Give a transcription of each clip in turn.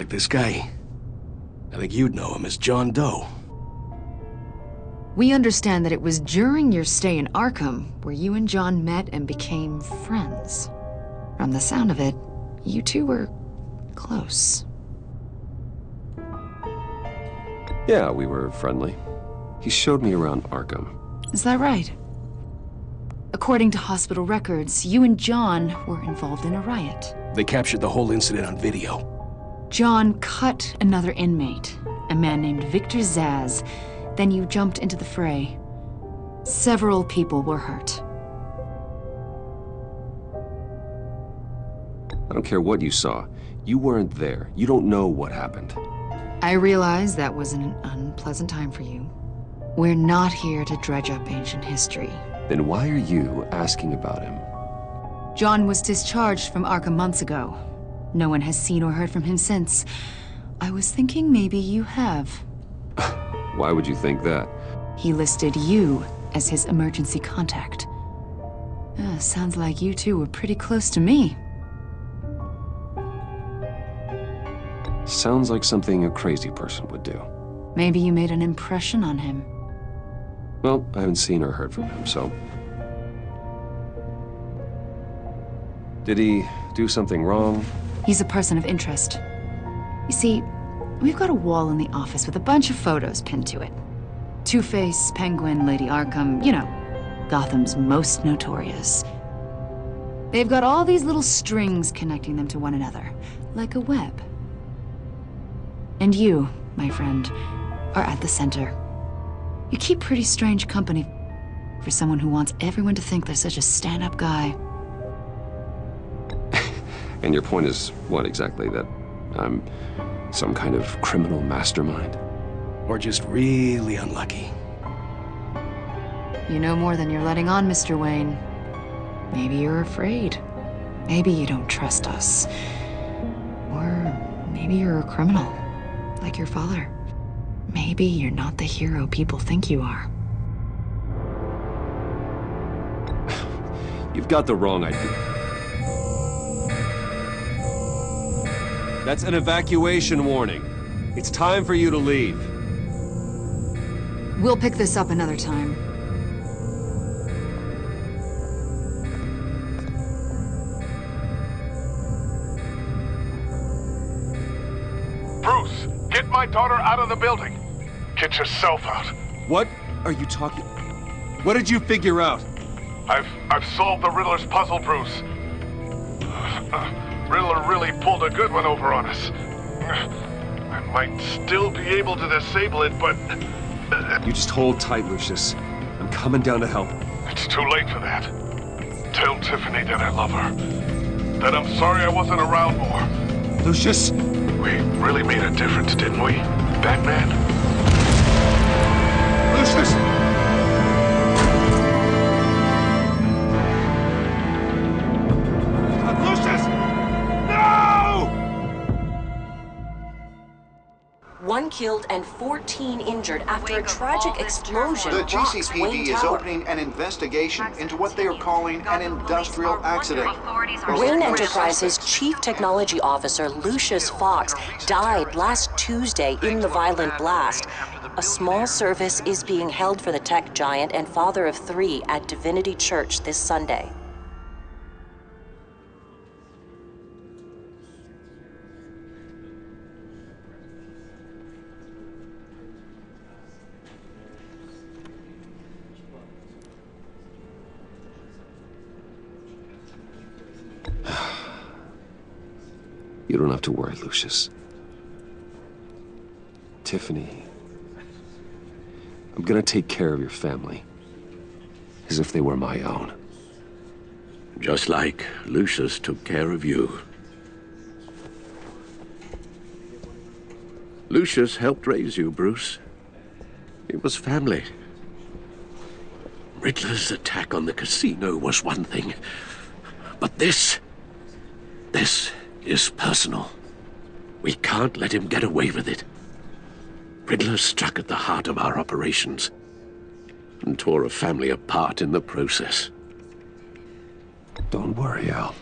like this guy. I think you'd know him as John Doe. We understand that it was during your stay in Arkham where you and John met and became friends. From the sound of it, you two were close. Yeah, we were friendly. He showed me around Arkham. Is that right? According to hospital records, you and John were involved in a riot. They captured the whole incident on video. John cut another inmate, a man named Victor Zsasz. Then you jumped into the fray. Several people were hurt. I don't care what you saw. You weren't there. You don't know what happened. I realize that was an unpleasant time for you. We're not here to dredge up ancient history. Then why are you asking about him? John was discharged from Arkham months ago. No one has seen or heard from him since. I was thinking maybe you have. Why would you think that? He listed you as his emergency contact. Sounds like you two were pretty close to me. Sounds like something a crazy person would do. Maybe you made an impression on him. Well, I haven't seen or heard from him, so... Did he do something wrong? He's a person of interest. You see, we've got a wall in the office with a bunch of photos pinned to it. Two-Face, Penguin, Lady Arkham, you know, Gotham's most notorious. They've got all these little strings connecting them to one another, like a web. And you, my friend, are at the center. You keep pretty strange company for someone who wants everyone to think they're such a stand-up guy. And your point is what exactly? That I'm some kind of criminal mastermind? Or just really unlucky. You know more than you're letting on, Mr. Wayne. Maybe you're afraid. Maybe you don't trust us. Or maybe you're a criminal, like your father. Maybe you're not the hero people think you are. You've got the wrong idea. That's an evacuation warning. It's time for you to leave. We'll pick this up another time. Bruce, get my daughter out of the building. Get yourself out. What are you talking... What did you figure out? I've solved the Riddler's puzzle, Bruce. Riddler really pulled a good one over on us. I might still be able to disable it, but... You just hold tight, Lucius. I'm coming down to help. It's too late for that. Tell Tiffany that I love her. That I'm sorry I wasn't around more. Lucius! We really made a difference, didn't we, Batman? Lucius! Lucius! No! 1 killed and 14 injured after a tragic explosion The rocks GCPD Wayne is Tower. opening an investigation into what they are calling an industrial accident. Wayne Enterprises Chief Technology Officer Lucius Fox died last Tuesday in the violent blast. A small service is being held for the tech giant and father of 3 at Divinity Church this Sunday. You don't have to worry, Lucius. Tiffany, I'm gonna take care of your family. As if they were my own. Just like Lucius took care of you. Lucius helped raise you, Bruce. It was family. Riddler's attack on the casino was one thing. But this is personal. We can't let him get away with it. Riddler struck at the heart of our operations and tore a family apart in the process. Don't worry, Al.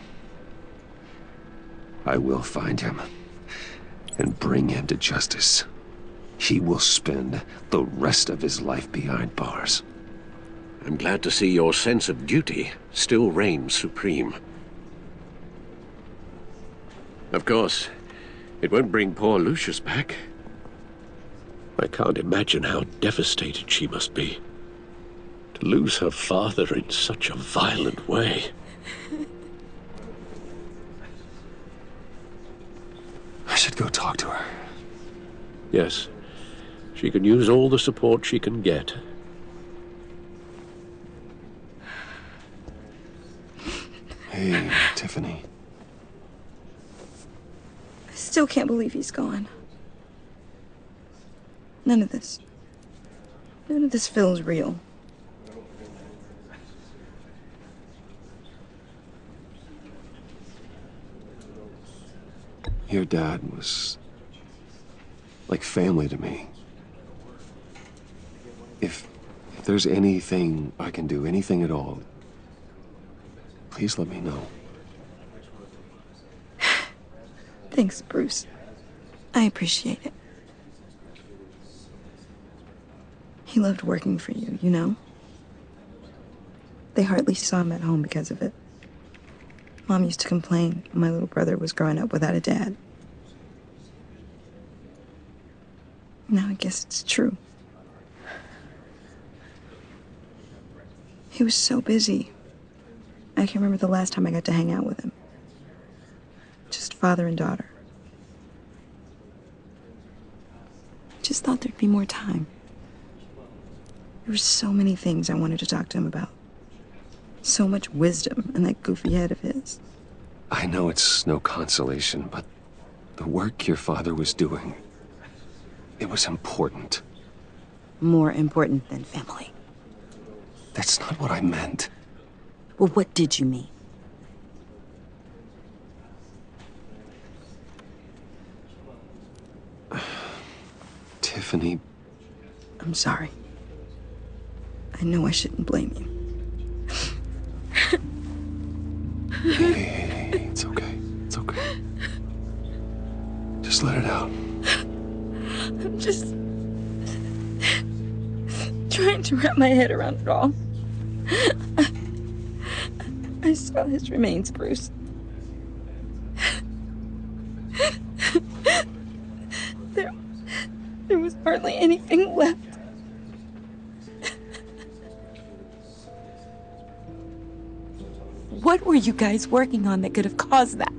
I will find him. and bring him to justice. He will spend the rest of his life behind bars. I'm glad to see your sense of duty still reigns supreme. Of course, it won't bring poor Lucius back. I can't imagine how devastated she must be. To lose her father in such a violent way. I should go talk to her. Yes, she can use all the support she can get. Hey, Tiffany. I still can't believe he's gone. None of this feels real. Your dad was like family to me. If there's anything I can do, anything at all, please let me know. Thanks, Bruce. I appreciate it. He loved working for you, you know? They hardly saw him at home because of it. Mom used to complain my little brother was growing up without a dad. Now I guess it's true. He was so busy. I can't remember the last time I got to hang out with him. Just father and daughter. Just thought there'd be more time. There were so many things I wanted to talk to him about. So much wisdom in that goofy head of his. I know it's no consolation, but the work your father was doing, it was important. More important than family. That's not what I meant. Well, what did you mean? Tiffany. I'm sorry. I know I shouldn't blame you. Hey, it's okay. It's okay. Just let it out. I'm just trying to wrap my head around it all. I saw his remains, Bruce. There was hardly anything left. What were you guys working on that could have caused that?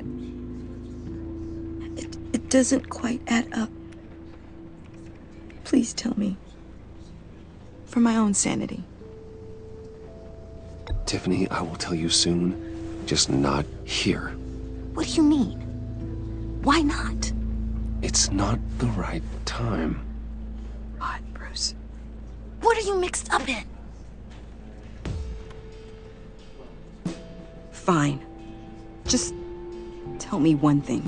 It doesn't quite add up. Please tell me. For my own sanity. Tiffany, I will tell you soon, just not here. What do you mean? Why not? It's not the right time. God, Bruce. What are you mixed up in? Fine. Just tell me one thing.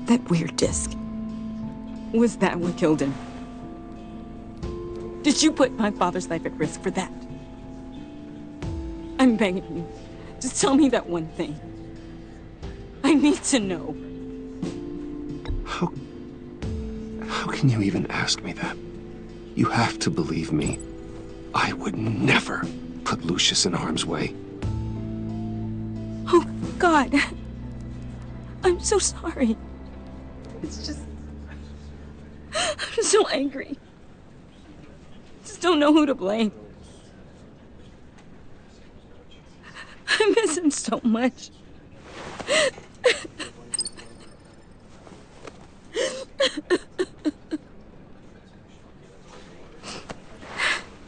That weird disc. Was that what killed him? Did you put my father's life at risk for that? I'm begging you. Just tell me that one thing. I need to know. How can you even ask me that? You have to believe me. I would never put Lucius in harm's way. Oh, God. I'm so sorry. It's just... I'm so angry. Just don't know who to blame. I miss him so much.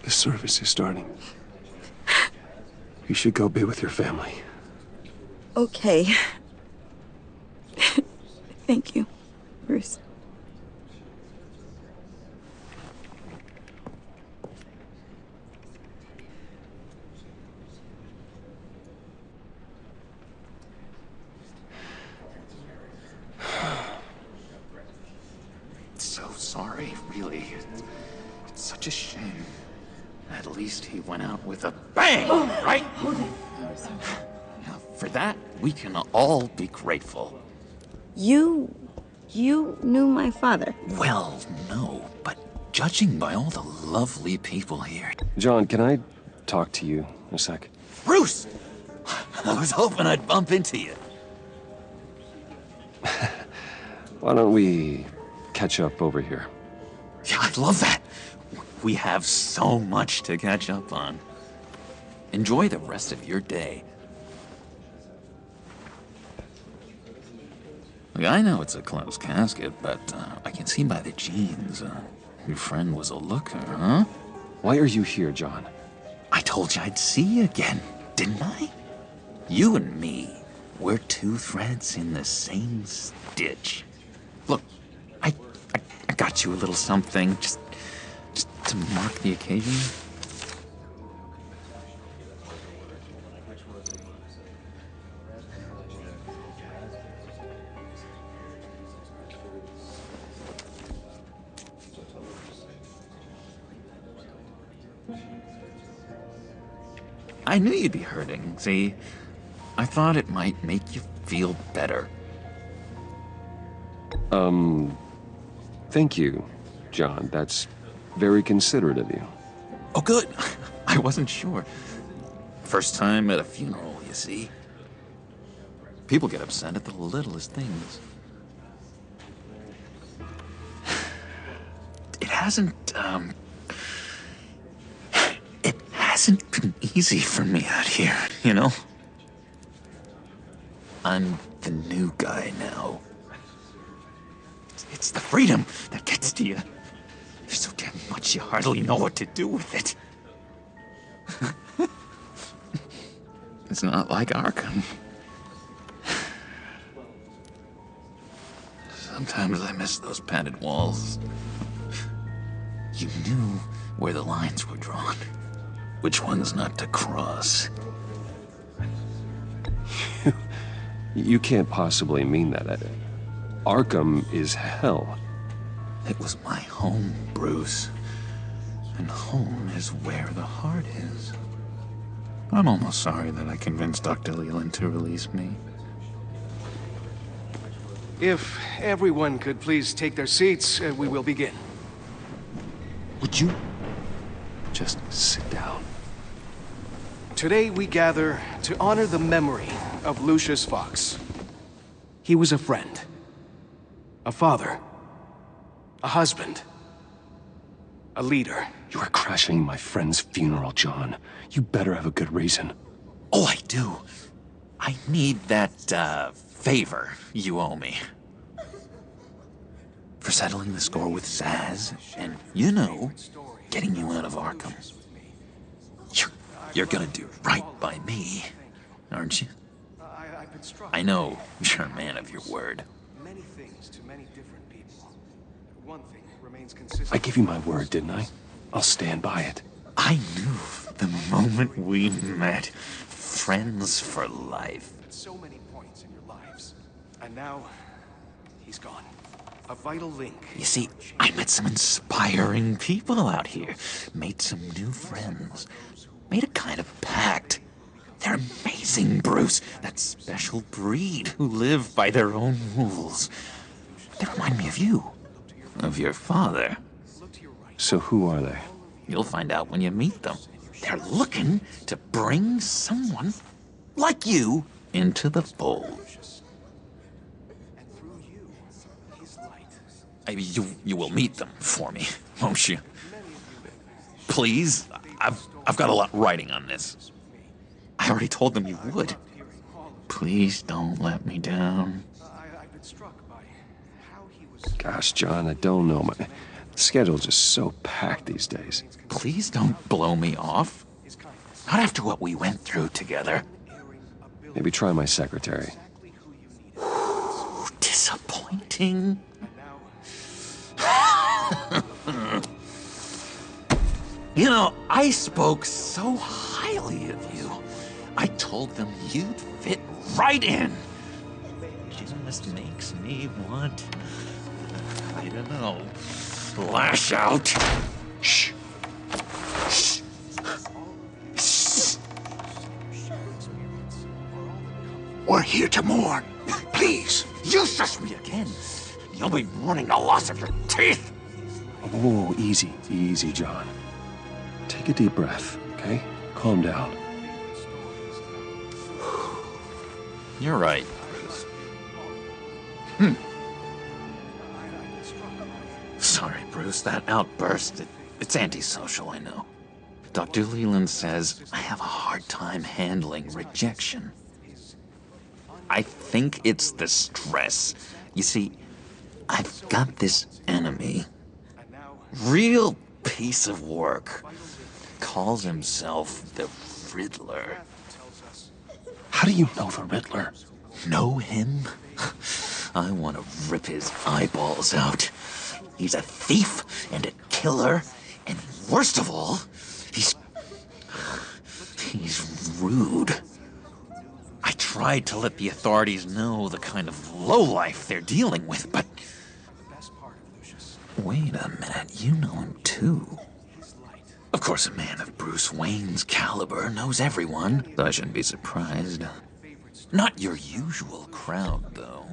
The service is starting. You should go be with your family. Okay. Thank you, Bruce. So sorry, really. It's such a shame. At least he went out with a bang, right? Now, for that, we can all be grateful. You You knew my father. Well, no, but judging by all the lovely people here... John, can I talk to you a sec? Bruce! I was hoping I'd bump into you. Why don't we catch up over here? Yeah, I'd love that. We have so much to catch up on. Enjoy the rest of your day. Look, I know it's a closed casket, but I can see by the jeans, your friend was a looker, huh? Why are you here, John? I told you I'd see you again, didn't I? You and me, we're two threads in the same stitch. Look, I got you a little something, just to mark the occasion. I knew you'd be hurting, see? I thought it might make you feel better. Thank you, John. That's very considerate of you. Oh, good. I wasn't sure. First time at a funeral, you see. People get upset at the littlest things. It hasn't been easy for me out here, you know? I'm the new guy now. It's the freedom that gets to you. There's so damn much you hardly know what to do with it. It's not like Arkham. Sometimes I miss those padded walls. You knew where the lines were drawn. Which ones not to cross. You can't possibly mean that. Arkham is hell. It was my home, Bruce. And home is where the heart is. I'm almost sorry that I convinced Dr. Leland to release me. If everyone could please take their seats, we will begin. Would you just sit down? Today we gather to honor the memory of Lucius Fox. He was a friend, a father, a husband, a leader. You are crashing my friend's funeral, John. You better have a good reason. Oh, I do. I need that, favor you owe me. For settling the score with Zsasz, and, you know, getting you out of Arkham. You're gonna do right by me, aren't you? I know you're a man of your word. Many things to many different people. One thing remains consistent. I gave you my word, didn't I? I'll stand by it. I knew the moment we met. Friends for life. At so many points in your lives. And now, he's gone. A vital link. You see, I met some inspiring people out here. Made some new friends. Made a kind of pact. They're amazing, Bruce. That special breed who live by their own rules. They remind me of you. Of your father. So who are they? You'll find out when you meet them. They're looking to bring someone like you into the fold. You will meet them for me, won't you? Please? I've got a lot riding on this. I already told them you would. Please don't let me down. Gosh, John, I don't know. My schedule's just so packed these days. Please don't blow me off. Not after what we went through together. Maybe try my secretary. Disappointing. You know, I spoke so highly of you. I told them you'd fit right in. Just makes me want, I don't know, lash out. Shh. Shh. Shh. We're here to mourn. Please, you shush me again. you'll be mourning the loss of your teeth. Whoa, easy, easy, John. Take a deep breath, okay? Calm down. You're right, Bruce. Sorry, Bruce, that outburst, it's antisocial, I know. Dr. Leland says I have a hard time handling rejection. I think it's the stress. You see, I've got this enemy. Real piece of work. Calls himself the Riddler. How do you know the Riddler? Know him? I want to rip his eyeballs out. He's a thief and a killer, and worst of all, he's rude. I tried to let the authorities know the kind of lowlife they're dealing with, but... Wait a minute, you know him too. Of course, a man of Bruce Wayne's caliber knows everyone, so I shouldn't be surprised. Not your usual crowd, though.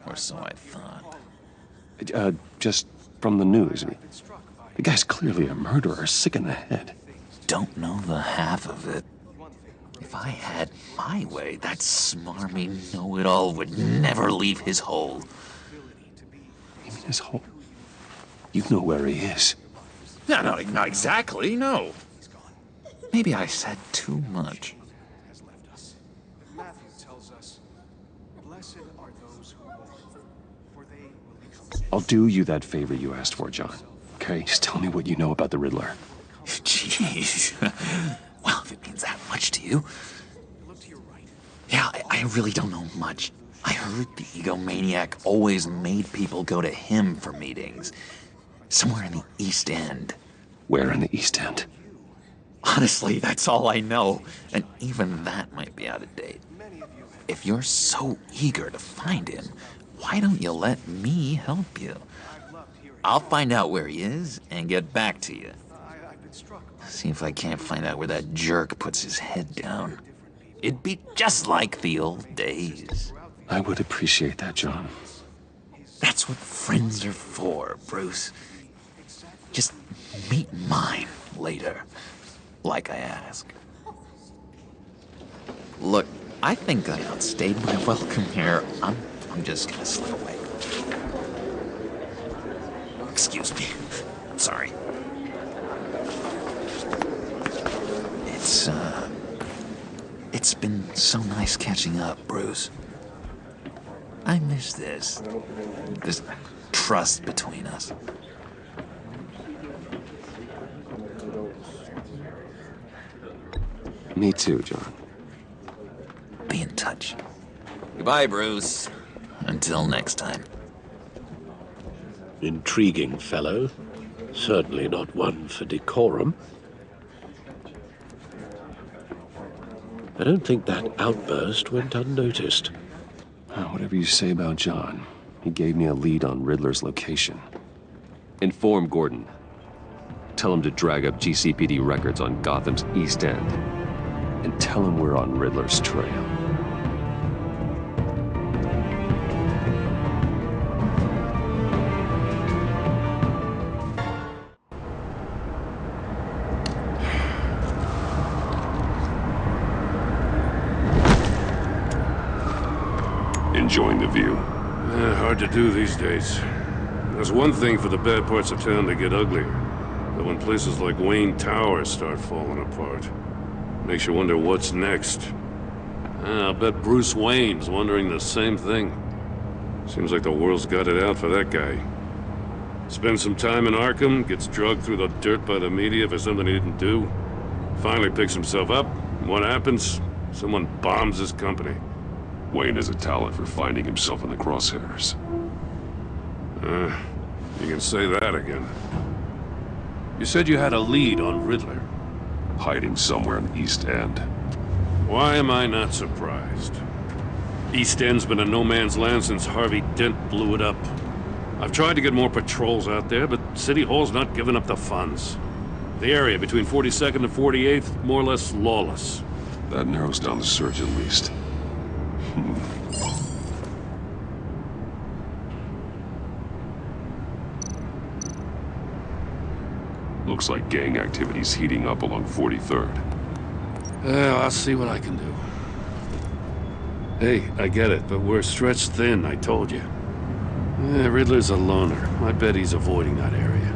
Or so I thought. Just from the news. The guy's clearly a murderer, sick in the head. Don't know the half of it. If I had my way, that smarmy know-it-all would never leave his hole. You mean his hole? You know where he is. No, not exactly, no. Maybe I said too much. I'll do you that favor you asked for, John. Okay? Just tell me what you know about the Riddler. Jeez. Well, if it means that much to you. Yeah, I really don't know much. I heard the egomaniac always made people go to him for meetings. Somewhere in the East End. Where in the East End? Honestly, that's all I know. And even that might be out of date. If you're so eager to find him, why don't you let me help you? I'll find out where he is and get back to you. See if I can't find out where that jerk puts his head down. It'd be just like the old days. I would appreciate that, John. That's what friends are for, Bruce. Just meet mine later, like I asked. Look, I think I outstayed my welcome here. I'm just gonna slip away. Excuse me. I'm sorry. It's been so nice catching up, Bruce. I miss this trust between us. Me too, John. Be in touch. Goodbye, Bruce. Until next time. Intriguing fellow. Certainly not one for decorum. I don't think that outburst went unnoticed. Whatever you say about John, he gave me a lead on Riddler's location. Inform Gordon. Tell him to drag up GCPD records on Gotham's East End. And tell him we're on Riddler's trail. Enjoying the view. Hard to do these days. There's one thing for the bad parts of town to get uglier. But when places like Wayne Tower start falling apart, makes you wonder what's next. I'll bet Bruce Wayne's wondering the same thing. Seems like the world's got it out for that guy. Spends some time in Arkham, gets drugged through the dirt by the media for something he didn't do. Finally picks himself up. What happens? Someone bombs his company. Wayne has a talent for finding himself in the crosshairs. You can say that again. You said you had a lead on Riddler. Hiding somewhere in the East End. Why am I not surprised? East End's been a no-man's land since Harvey Dent blew it up. I've tried to get more patrols out there, but City Hall's not giving up the funds. The area between 42nd and 48th, more or less lawless. That narrows down the search at least. Looks like gang activity's heating up along 43rd. Well, I'll see what I can do. Hey, I get it, but we're stretched thin, I told you. Riddler's a loner. I bet he's avoiding that area.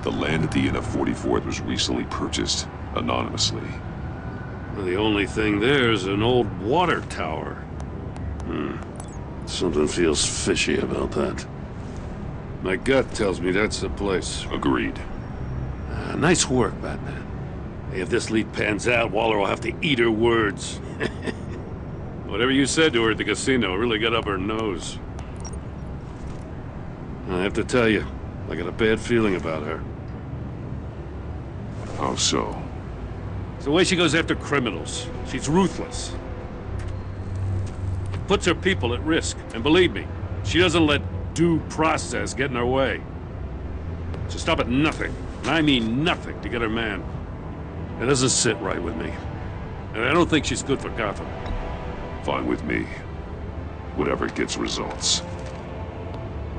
The land at the end of 44th was recently purchased, anonymously. Well, the only thing there is an old water tower. Something feels fishy about that. My gut tells me that's the place. Agreed. Nice work, Batman. Hey, if this lead pans out, Waller will have to eat her words. Whatever you said to her at the casino really got up her nose. I have to tell you, I got a bad feeling about her. How so? It's the way she goes after criminals. She's ruthless. Puts her people at risk. And believe me, she doesn't let due process get in her way. She'll stop at nothing, and I mean nothing, to get her man. It doesn't sit right with me. And I don't think she's good for Gotham. Fine with me. Whatever gets results.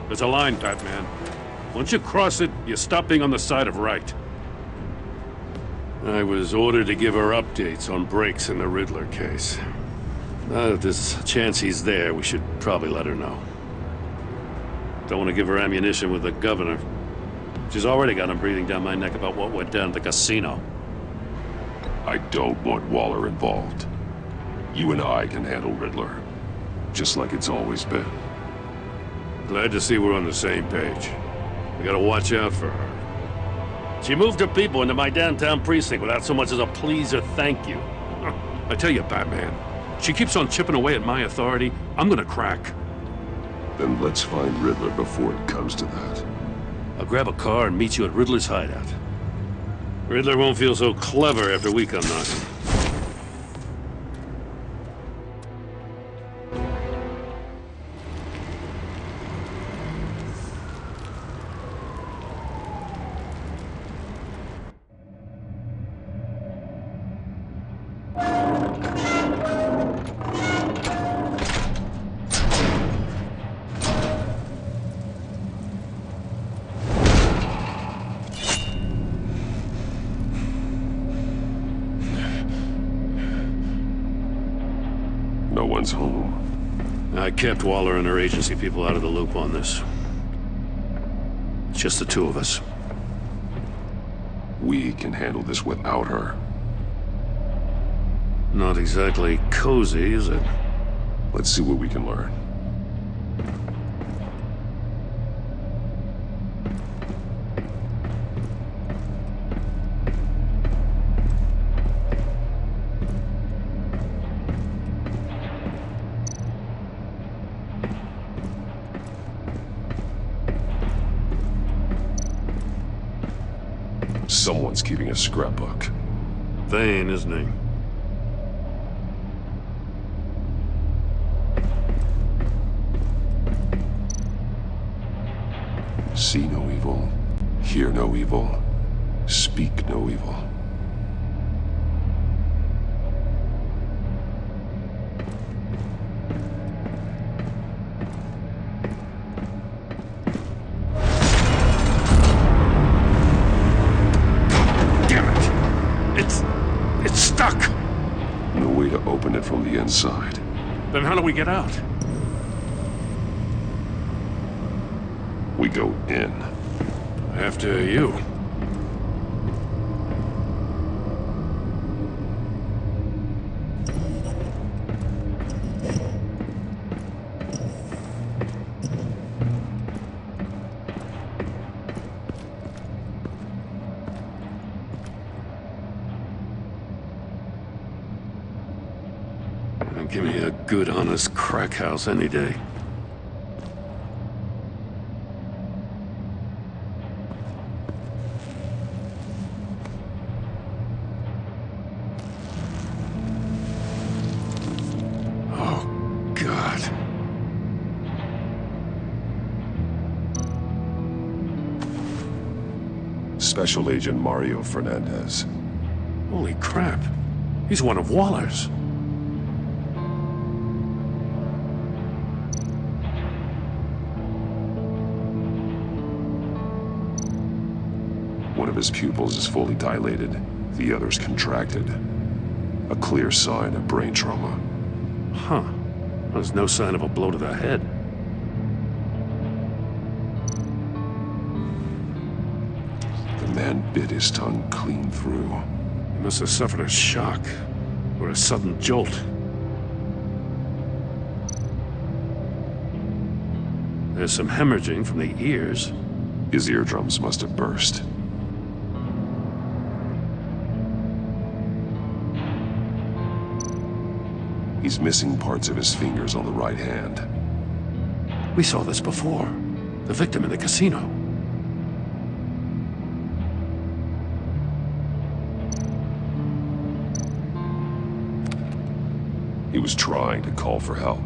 There's a line, Batman. Once you cross it, you stop being on the side of right. I was ordered to give her updates on breaks in the Riddler case. Now that there's a chance he's there, we should probably let her know. Don't want to give her ammunition with the governor. She's already got him breathing down my neck about what went down at the casino. I don't want Waller involved. You and I can handle Riddler. Just like it's always been. Glad to see we're on the same page. We gotta watch out for her. She moved her people into my downtown precinct without so much as a please or thank you. I tell you, Batman, she keeps on chipping away at my authority, I'm gonna crack. Then let's find Riddler before it comes to that. I'll grab a car and meet you at Riddler's hideout. Riddler won't feel so clever after we come knocking. No one's home. I kept Waller and her agency people out of the loop on this. It's just the two of us. We can handle this without her. Not exactly cozy, is it? Let's see what we can learn. Someone's keeping a scrapbook. Vane, isn't he? See no evil, hear no evil, speak no evil. It's stuck! No way to open it from the inside. Then how do we get out? We go in. After you. Give me a good, honest crack house any day. Oh, God. Special Agent Mario Fernandez. Holy crap. He's one of Waller's. One of his pupils is fully dilated, the other's contracted. A clear sign of brain trauma. Huh. There's no sign of a blow to the head. The man bit his tongue clean through. He must have suffered a shock, or a sudden jolt. There's some hemorrhaging from the ears. His eardrums must have burst. He's missing parts of his fingers on the right hand. We saw this before. The victim in the casino. He was trying to call for help.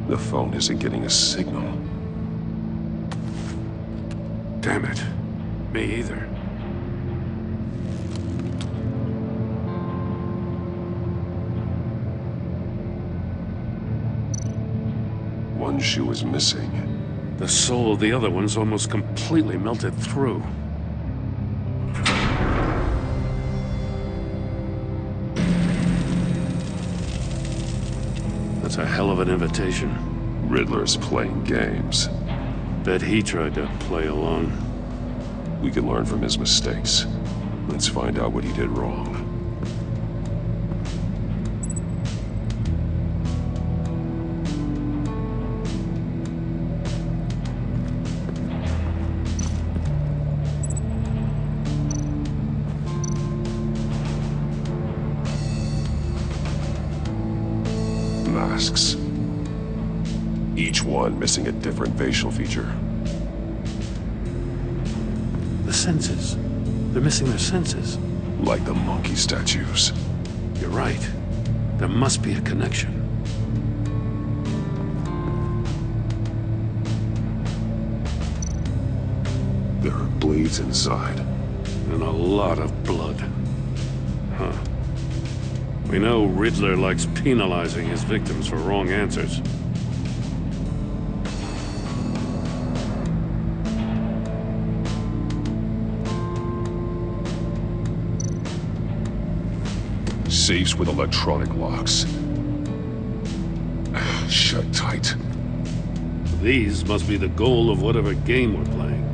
The phone isn't getting a signal. Damn it. Me either. One shoe is missing. The sole of the other one's almost completely melted through. That's a hell of an invitation. Riddler's playing games. Bet he tried to play along. We can learn from his mistakes. Let's find out what he did wrong. Masks. Each one missing a different facial feature. The senses. They're missing their senses. Like the monkey statues. You're right. There must be a connection. There are blades inside. And a lot of blood. Huh. We know Riddler likes penalizing his victims for wrong answers. Safes with electronic locks. Shut tight. These must be the goal of whatever game we're playing.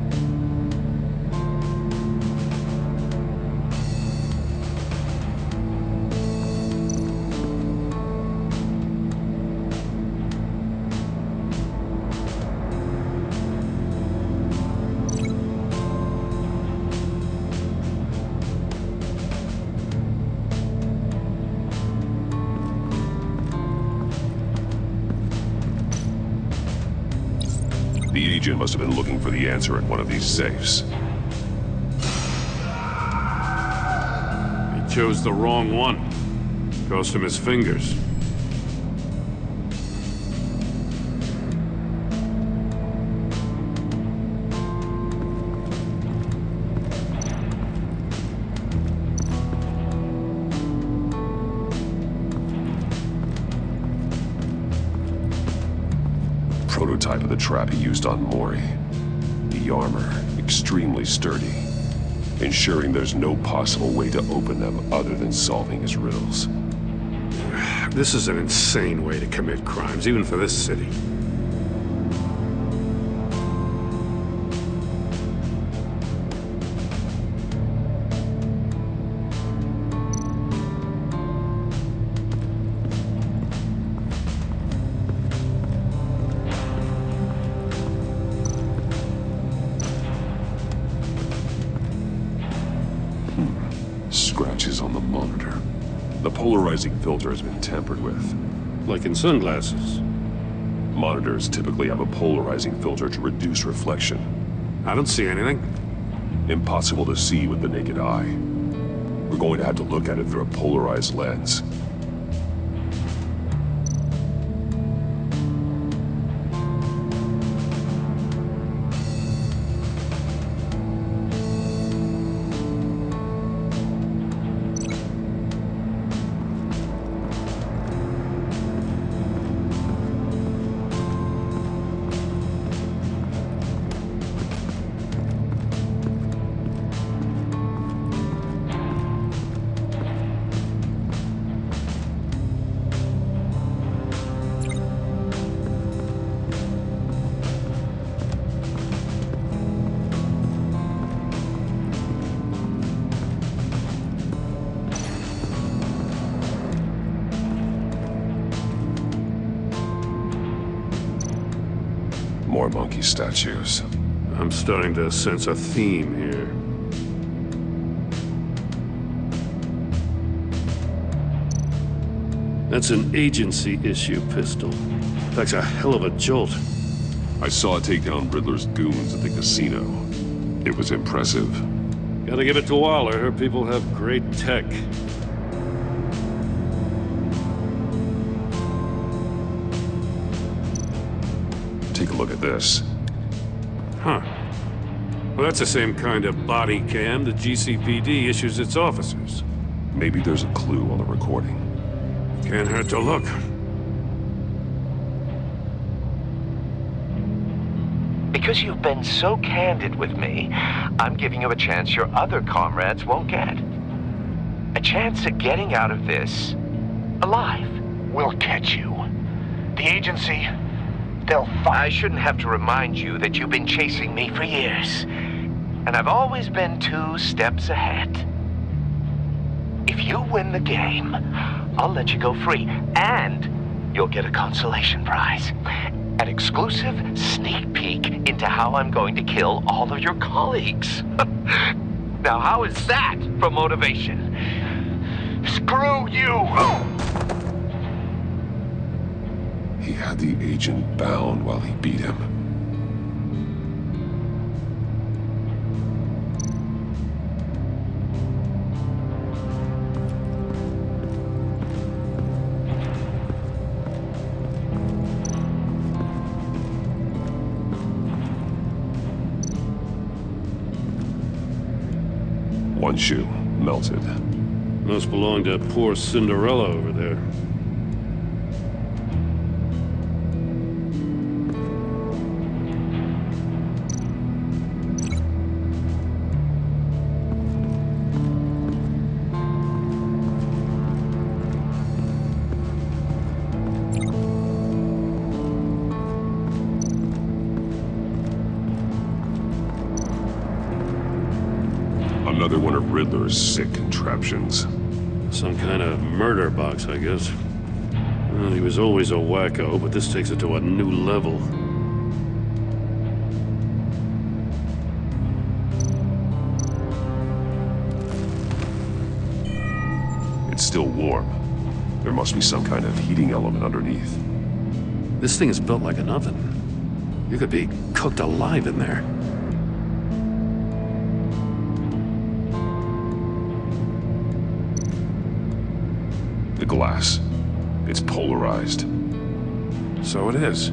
The agent must have been looking for the answer in one of these safes. He chose the wrong one. Cost him his fingers. Prototype of the trap he used on Mori. The armor, extremely sturdy, ensuring there's no possible way to open them other than solving his riddles. This is an insane way to commit crimes, even for this city. Scratches on the monitor. The polarizing filter has been tampered with. Like in sunglasses. Monitors typically have a polarizing filter to reduce reflection. I don't see anything. Impossible to see with the naked eye. We're going to have to look at it through a polarized lens. War monkey statues. I'm starting to sense a theme here. That's an agency issue pistol. That's a hell of a jolt. I saw it take down Riddler's goons at the casino. It was impressive. Gotta give it to Waller. Her people have great tech. Take a look at this. Huh. Well, that's the same kind of body cam the GCPD issues its officers. Maybe there's a clue on the recording. Can't hurt to look. Because you've been so candid with me, I'm giving you a chance your other comrades won't get. A chance at getting out of this alive. We'll catch you. The agency, they'll find... I shouldn't have to remind you that you've been chasing me for years. And I've always been 2 steps ahead. If you win the game, I'll let you go free. And you'll get a consolation prize. An exclusive sneak peek into how I'm going to kill all of your colleagues. Now, how is that for motivation? Screw you! He had the agent bound while he beat him. One shoe, melted. Must belong to poor Cinderella over there. Another one of Riddler's sick contraptions. Some kind of murder box, I guess. Well, he was always a wacko, but this takes it to a new level. It's still warm. There must be some kind of heating element underneath. This thing is built like an oven. You could be cooked alive in there. The glass. It's polarized. So it is.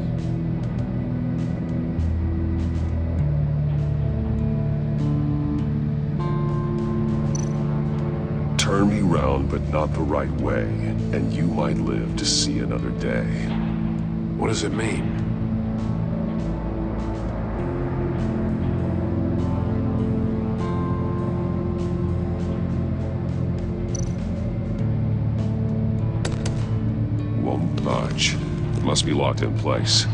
Turn me round, but not the right way, and you might live to see another day. What does it mean? Won't budge. Must be locked in place.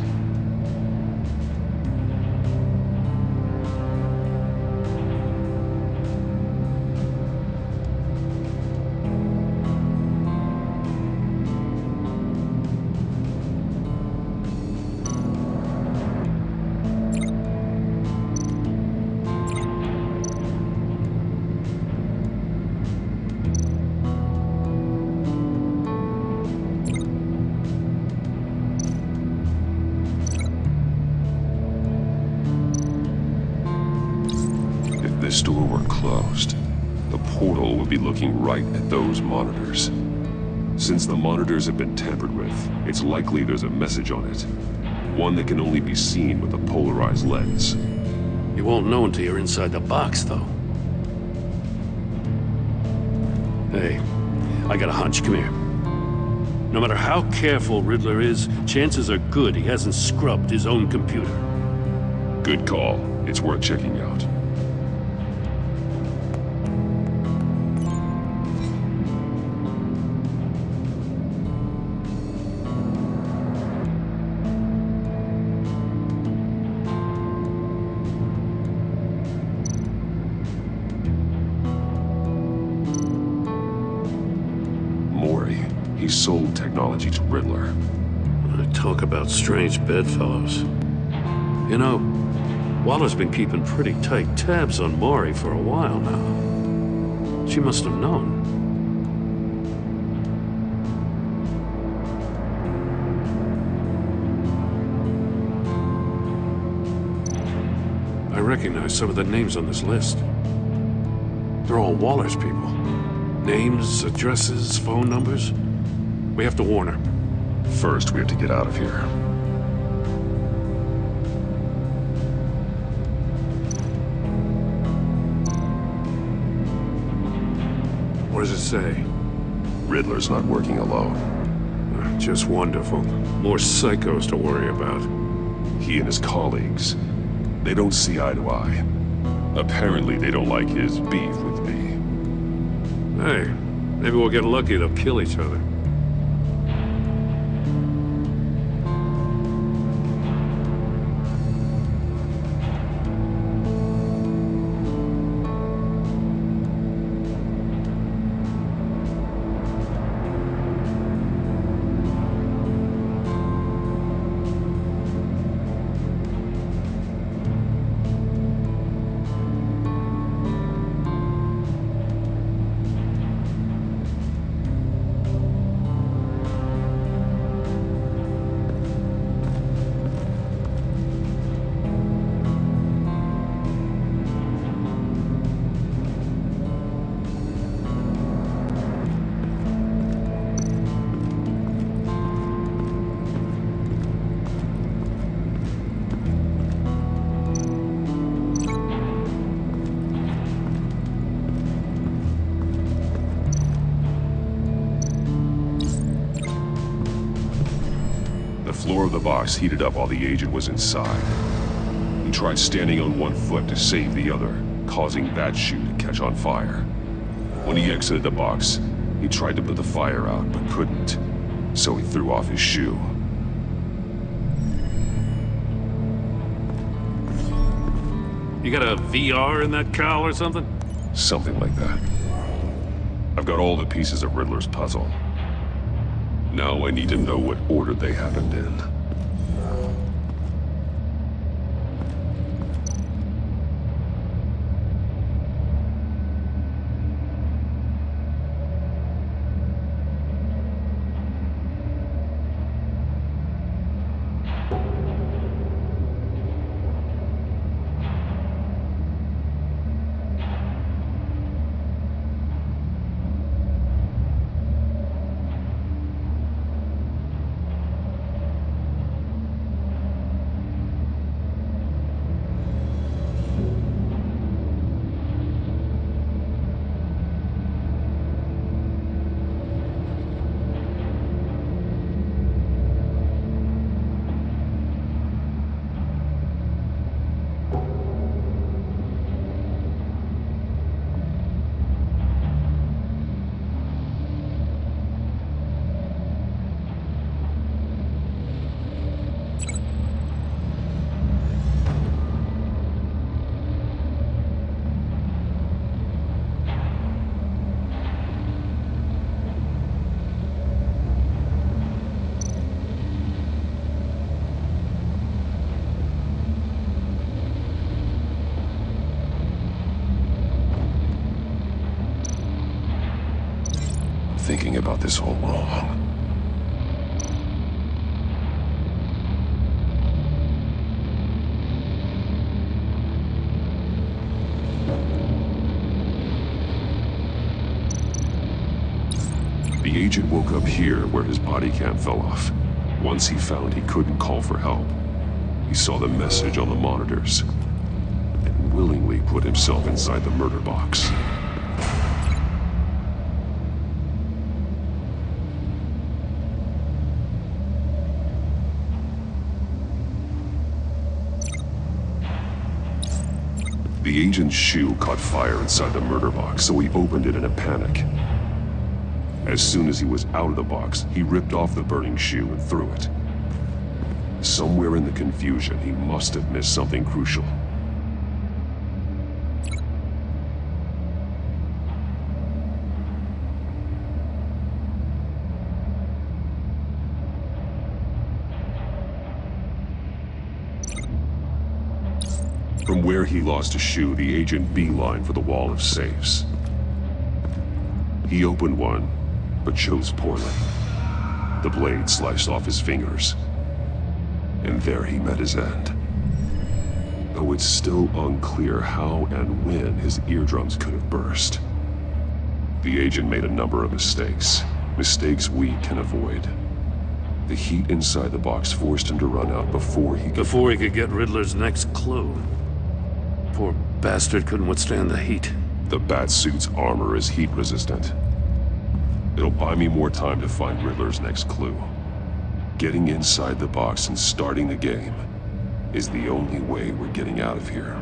This door were closed, the portal would be looking right at those monitors. Since the monitors have been tampered with, it's likely there's a message on it. One that can only be seen with a polarized lens. You won't know until you're inside the box, though. Hey, I got a hunch. Come here. No matter how careful Riddler is, chances are good he hasn't scrubbed his own computer. Good call. It's worth checking out. He sold technology to Riddler. I talk about strange bedfellows. You know, Waller's been keeping pretty tight tabs on Maury for a while now. She must have known. I recognize some of the names on this list. They're all Waller's people. Names, addresses, phone numbers. We have to warn her. First, we have to get out of here. What does it say? Riddler's not working alone. Just wonderful. More psychos to worry about. He and his colleagues, they don't see eye to eye. Apparently, they don't like his beef with me. Hey, maybe we'll get lucky. They'll kill each other. The floor of the box heated up while the agent was inside. He tried standing on one foot to save the other, causing that shoe to catch on fire. When he exited the box, he tried to put the fire out, but couldn't, so he threw off his shoe. You got a VR in that cowl or something? Something like that. I've got all the pieces of Riddler's puzzle. Now I need to know what order they happened in. Thinking about this all along. The agent woke up here where his body cam fell off. Once he found he couldn't call for help, he saw the message on the monitors and willingly put himself inside the murder box. The agent's shoe caught fire inside the murder box, so he opened it in a panic. As soon as he was out of the box, he ripped off the burning shoe and threw it. Somewhere in the confusion, he must have missed something crucial. From where he lost a shoe, the agent beelined for the wall of safes. He opened one, but chose poorly. The blade sliced off his fingers. And there he met his end. Though it's still unclear how and when his eardrums could have burst. The agent made a number of mistakes. Mistakes we can avoid. The heat inside the box forced him to run out before he could get Riddler's next clue. Poor bastard couldn't withstand the heat. The Batsuit's armor is heat resistant. It'll buy me more time to find Riddler's next clue. Getting inside the box and starting the game is the only way we're getting out of here.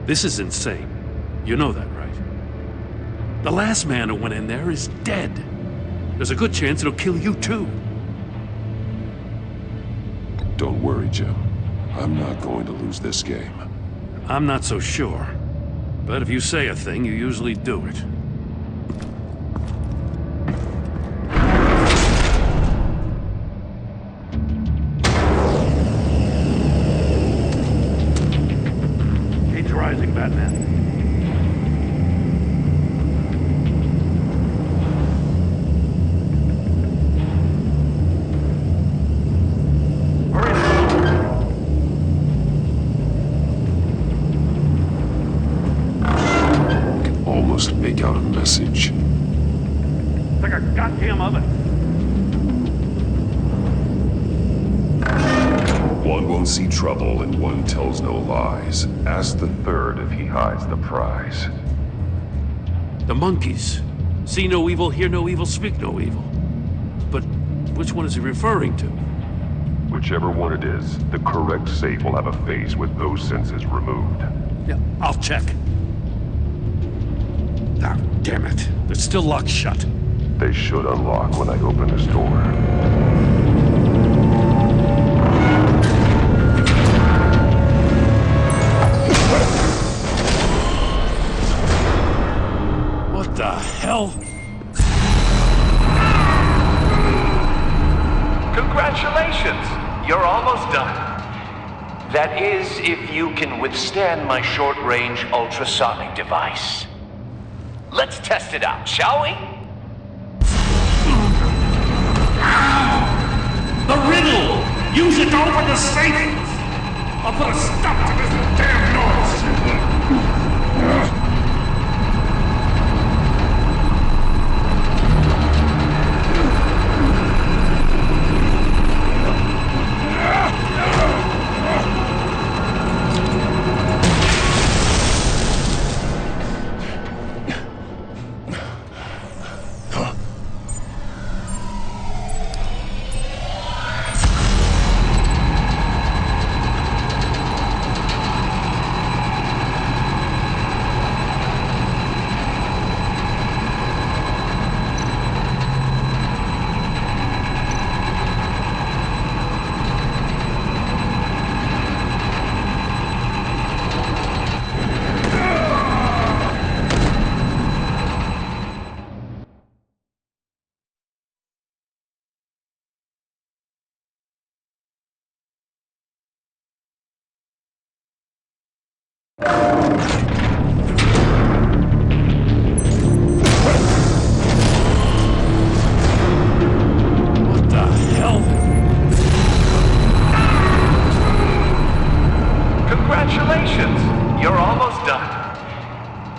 This is insane. You know that, right? The last man who went in there is dead. There's a good chance it'll kill you too. Don't worry, Jim. I'm not going to lose this game. I'm not so sure. But if you say a thing, you usually do it. Gate's rising, Batman. Make out a message. It's like a goddamn oven. One won't see trouble and one tells no lies. Ask the third if he hides the prize. The monkeys. See no evil, hear no evil, speak no evil. But which one is he referring to? Whichever one it is, the correct safe will have a face with those senses removed. Yeah, I'll check. Ah, damn it. They're still locked shut. They should unlock when I open this door. What the hell? Congratulations! You're almost done. That is, if you can withstand my short-range ultrasonic device. Let's test it out, shall we? The riddle! Use it to open the safe! I'll put a stop to this damn noise!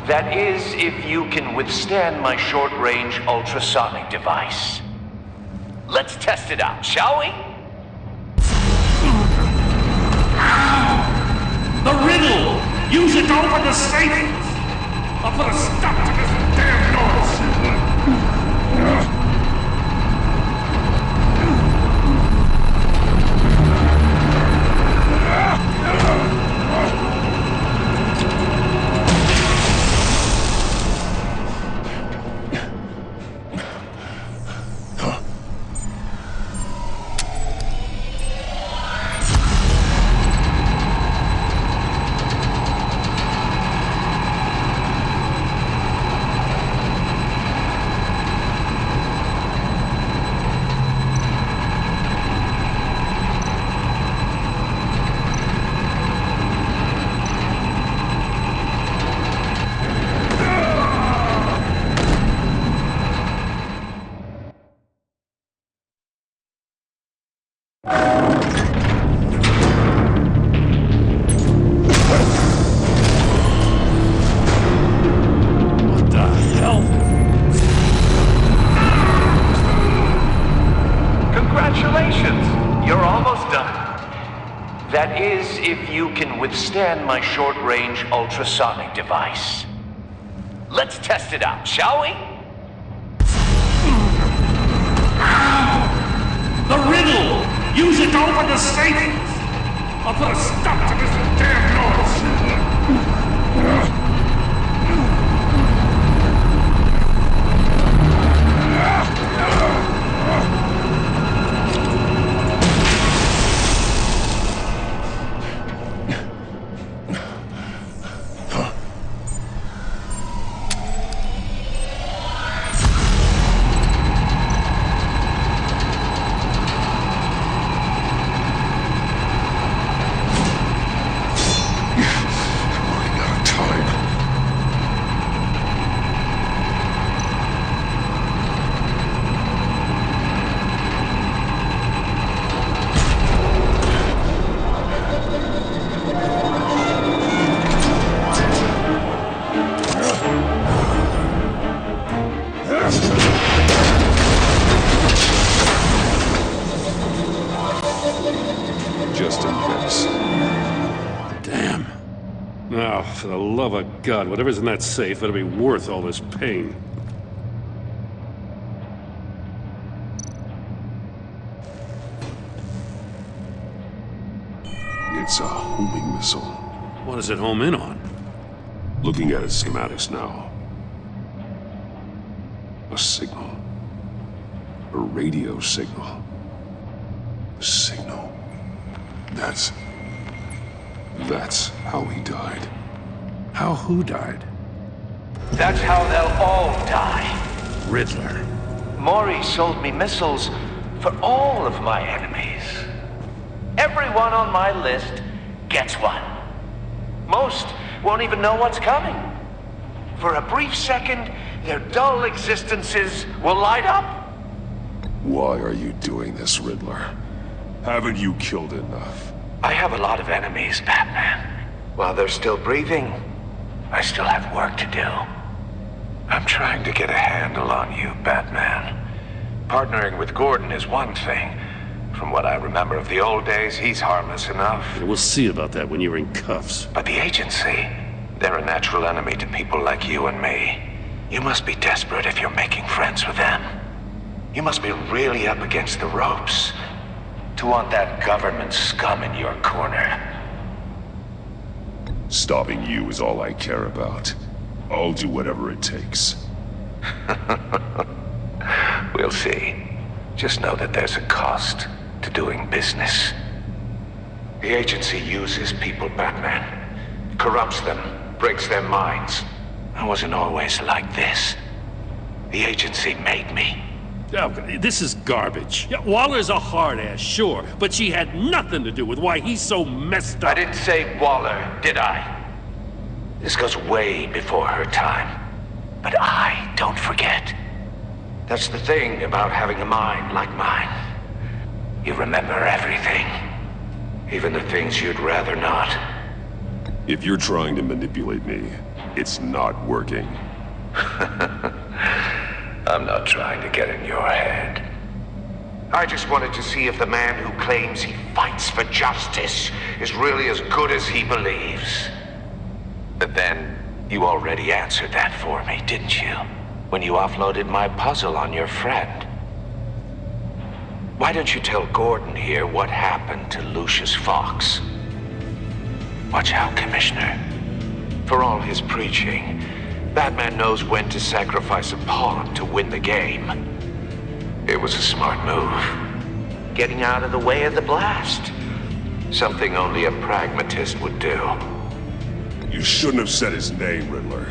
That is, if you can withstand my short-range ultrasonic device. Let's test it out, shall we? The riddle! Use it to open the safe! I'll put a stop to this damn noise! Congratulations! You're almost done. That is, if you can withstand my short-range ultrasonic device. Let's test it out, shall we? The riddle! Use it to open the safe! I'll put a stop to this damn noise! For the love of God, whatever's in that safe better be worth all this pain. It's a homing missile. What does it home in on? Looking at its schematics now. A signal. A radio signal. A signal. That's how he died. How who died? That's how they'll all die. Riddler. Maury sold me missiles for all of my enemies. Everyone on my list gets one. Most won't even know what's coming. For a brief second, their dull existences will light up. Why are you doing this, Riddler? Haven't you killed enough? I have a lot of enemies, Batman. While they're still breathing, I still have work to do. I'm trying to get a handle on you, Batman. Partnering with Gordon is one thing. From what I remember of the old days, he's harmless enough. Yeah, we'll see about that when you're in cuffs. But the agency, they're a natural enemy to people like you and me. You must be desperate if you're making friends with them. You must be really up against the ropes to want that government scum in your corner. Stopping you is all I care about. I'll do whatever it takes. We'll see. Just know that there's a cost to doing business. The agency uses people, Batman. Corrupts them, breaks their minds. I wasn't always like this. The agency made me. Oh, this is garbage. Yeah, Waller's a hard ass, sure, but she had nothing to do with why he's so messed up. I didn't say Waller, did I? This goes way before her time. But I don't forget. That's the thing about having a mind like mine. You remember everything. Even the things you'd rather not. If you're trying to manipulate me, it's not working. I'm not trying to get in your head. I just wanted to see if the man who claims he fights for justice is really as good as he believes. But then, you already answered that for me, didn't you? When you offloaded my puzzle on your friend. Why don't you tell Gordon here what happened to Lucius Fox? Watch out, Commissioner. For all his preaching, Batman knows when to sacrifice a pawn to win the game. It was a smart move. Getting out of the way of the blast. Something only a pragmatist would do. You shouldn't have said his name, Riddler.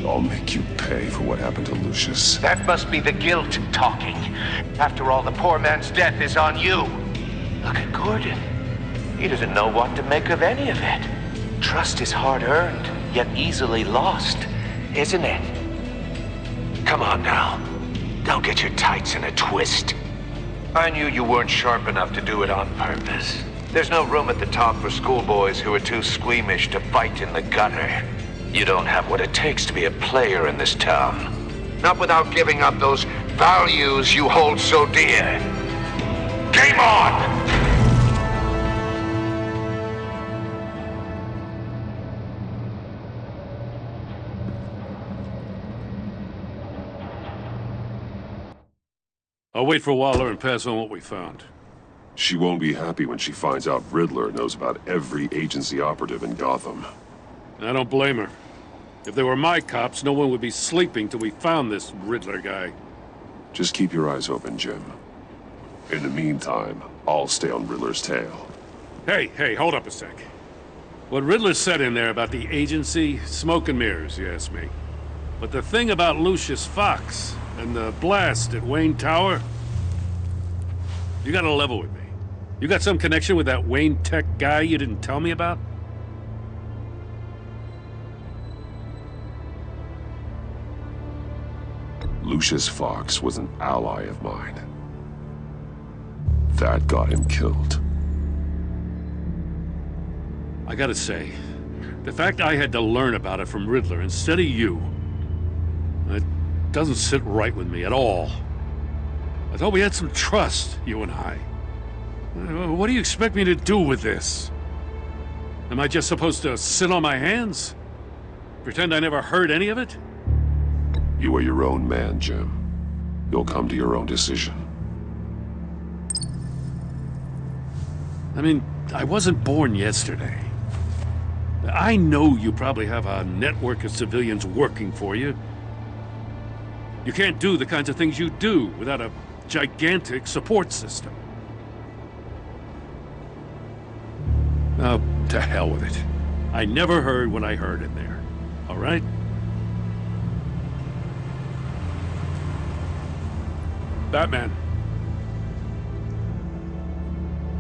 I'll make you pay for what happened to Lucius. That must be the guilt talking. After all, the poor man's death is on you. Look at Gordon. He doesn't know what to make of any of it. Trust is hard-earned, yet easily lost, isn't it? Come on now. Don't get your tights in a twist. I knew you weren't sharp enough to do it on purpose. There's no room at the top for schoolboys who are too squeamish to fight in the gutter. You don't have what it takes to be a player in this town. Not without giving up those values you hold so dear. Game on! I'll wait for Waller and pass on what we found. She won't be happy when she finds out Riddler knows about every agency operative in Gotham. I don't blame her. If they were my cops, no one would be sleeping till we found this Riddler guy. Just keep your eyes open, Jim. In the meantime, I'll stay on Riddler's tail. Hey, hold up a sec. What Riddler said in there about the agency, smoke and mirrors, you ask me. But the thing about Lucius Fox and the blast at Wayne Tower, you gotta level with me. You got some connection with that Wayne Tech guy you didn't tell me about? Lucius Fox was an ally of mine. That got him killed. I gotta say, the fact I had to learn about it from Riddler instead of you, it doesn't sit right with me at all. I thought we had some trust, you and I. What do you expect me to do with this? Am I just supposed to sit on my hands? Pretend I never heard any of it? You are your own man, Jim. You'll come to your own decision. I mean, I wasn't born yesterday. I know you probably have a network of civilians working for you. You can't do the kinds of things you do without a gigantic support system. Oh, to hell with it. I never heard what I heard in there. All right? Batman.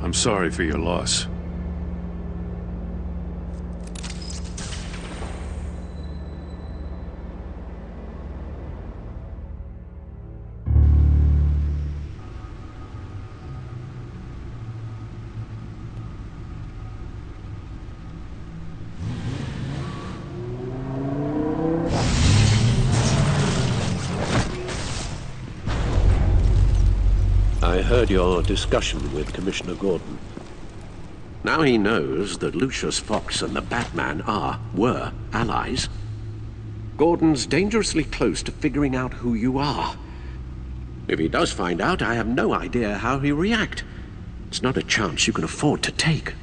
I'm sorry for your loss. I heard your discussion with Commissioner Gordon. Now he knows that Lucius Fox and the Batman were allies. Gordon's dangerously close to figuring out who you are. If he does find out, I have no idea how he'll react. It's not a chance you can afford to take.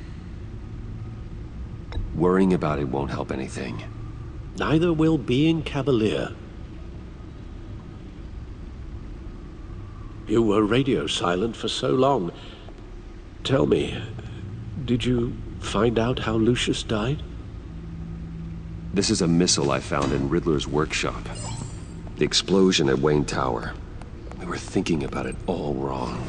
Worrying about it won't help anything. Neither will being cavalier. You were radio silent for so long. Tell me, did you find out how Lucius died? This is a missile I found in Riddler's workshop. The explosion at Wayne Tower. We were thinking about it all wrong.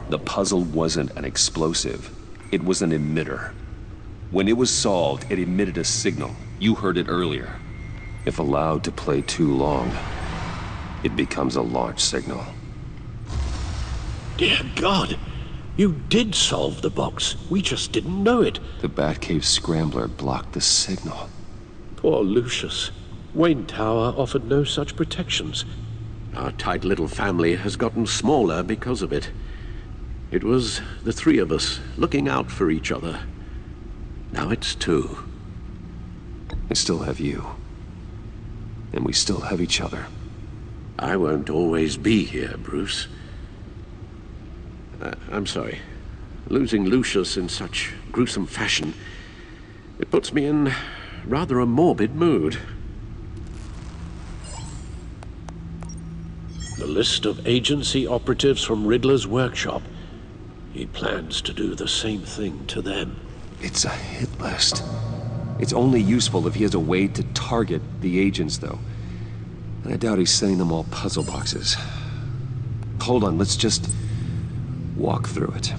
The puzzle wasn't an explosive. It was an emitter. When it was solved, it emitted a signal. You heard it earlier. If allowed to play too long, it becomes a launch signal. Dear God, you did solve the box. We just didn't know it. The Batcave scrambler blocked the signal. Poor Lucius. Wayne Tower offered no such protections. Our tight little family has gotten smaller because of it. It was the three of us looking out for each other. Now it's two. I still have you. And we still have each other. I won't always be here, Bruce. I'm sorry. Losing Lucius in such gruesome fashion, it puts me in rather a morbid mood. The list of agency operatives from Riddler's workshop. He plans to do the same thing to them. It's a hit list. It's only useful if he has a way to target the agents, though. And I doubt he's sending them all puzzle boxes. Hold on, let's just walk through it.